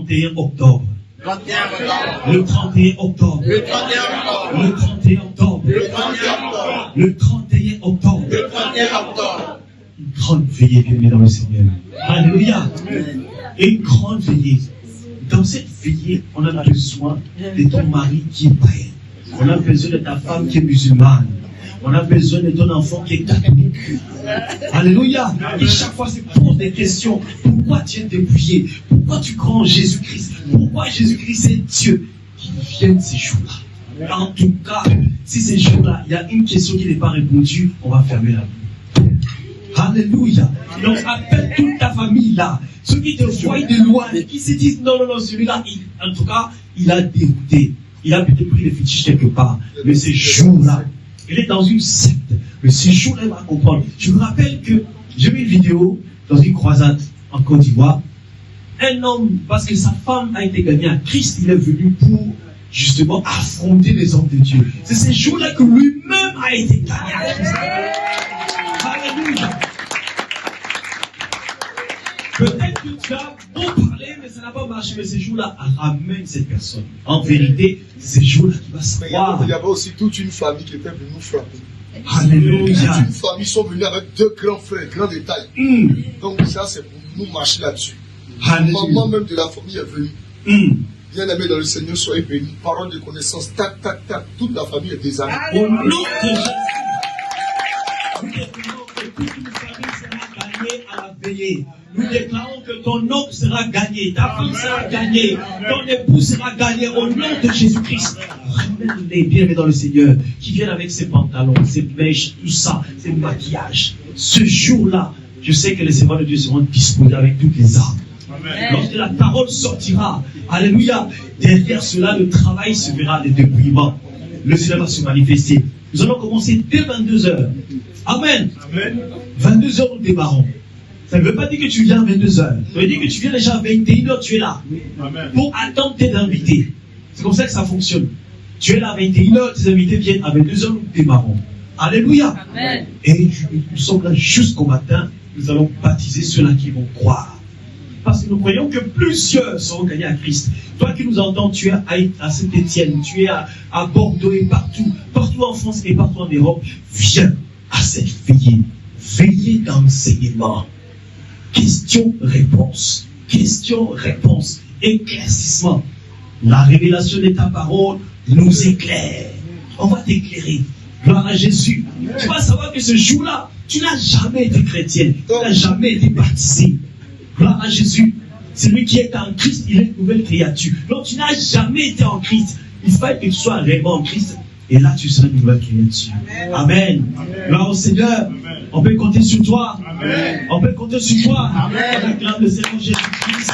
31 octobre. Le 31 octobre. Le 31 octobre. Le 31 octobre. Une grande veillée, bien dans le Seigneur. Alléluia. Et une grande veillée. Dans cette veillée, on a besoin de ton mari qui est païen. On a besoin de ta femme qui est musulmane. On a besoin de ton enfant qui est catholique. Alléluia. Et chaque fois, se pose des questions. Pourquoi tu es dépouillé? Pourquoi tu crois en Jésus-Christ? Pourquoi Jésus-Christ est Dieu? Qu'il vienne ces jours-là. En tout cas, si ces jours-là, il y a une question qui n'est pas répondue, on va fermer la bouche. Alléluia. Donc, appelle toute ta famille là. Ceux qui te voient de loin, qui se disent non, celui-là, en tout cas, il a dérouté. Il a peut-être pris les fétiches quelque part. Mais ces jours-là, il est dans une secte. Mais ces jours-là, il va comprendre. Je me rappelle que j'ai vu une vidéo dans une croisade en Côte d'Ivoire. Un homme, parce que sa femme a été gagnée à Christ, il est venu pour justement affronter les hommes de Dieu. C'est ces jours-là que lui-même a été gagné à Christ. Alléluia. Peut-être que tu as beau parler, mais ça n'a pas marché. Mais ces jours-là, ramène cette personne. En vérité, ces jours-là, tu vas savoir. Il y avait aussi toute une famille qui était venue nous frapper. Alléluia. Toute une famille sont venus avec deux grands frères, grands détails. Donc ça, c'est pour nous marcher là-dessus. Maman même de la famille est venue. Bien aimé dans le Seigneur, soyez bénis. Parole de connaissance, tac, tac, tac. Toute la famille est désarmée. Au nom de Jésus, nous déclarons que toute une famille sera gagnée à la veillée. Nous déclarons que ton homme sera gagné, ta femme sera gagnée, ton époux sera gagné au nom de Jésus-Christ. Ramène-les bien dans le Seigneur, qui viennent avec ses pantalons, ses mèches, tout ça, ses maquillages. Ce jour-là, je sais que les servants de Dieu seront disposés avec toutes les armes. Lorsque la parole sortira, alléluia, derrière cela, le travail se verra, les dépouillements. Le Seigneur va se manifester. Nous allons commencer dès 22h. Amen. 22h, nous démarrons. Ça ne veut pas dire que tu viens à 22h. Ça veut dire que tu viens déjà à 21h, tu es là. Pour attendre tes invités. C'est comme ça que ça fonctionne. Tu es là à 21h, tes invités viennent à 22h, nous démarrons. Alléluia. Amen. Et nous sommes là jusqu'au matin. Nous allons baptiser ceux-là qui vont croire. Parce que nous croyons que plusieurs seront gagnés à Christ. Toi qui nous entends, tu es à Saint-Étienne, tu es à Bordeaux et partout en France et partout en Europe. Viens à cette veillée. Veillée d'enseignement. Question-réponse. Question-réponse. Éclaircissement. La révélation de ta parole nous éclaire. On va t'éclairer. Gloire à Jésus. Tu vas savoir que ce jour-là, tu n'as jamais été chrétien. Tu n'as jamais été baptisé. Gloire à Jésus. Celui qui est en Christ, il est une nouvelle créature. Donc tu n'as jamais été en Christ. Il faut que tu sois réellement en Christ. Et là, tu seras une nouvelle créature. Amen. Gloire au Seigneur. Amen. On peut compter sur toi. Amen. On peut compter sur toi. Amen. Avec l'âme de Seigneur Jésus-Christ.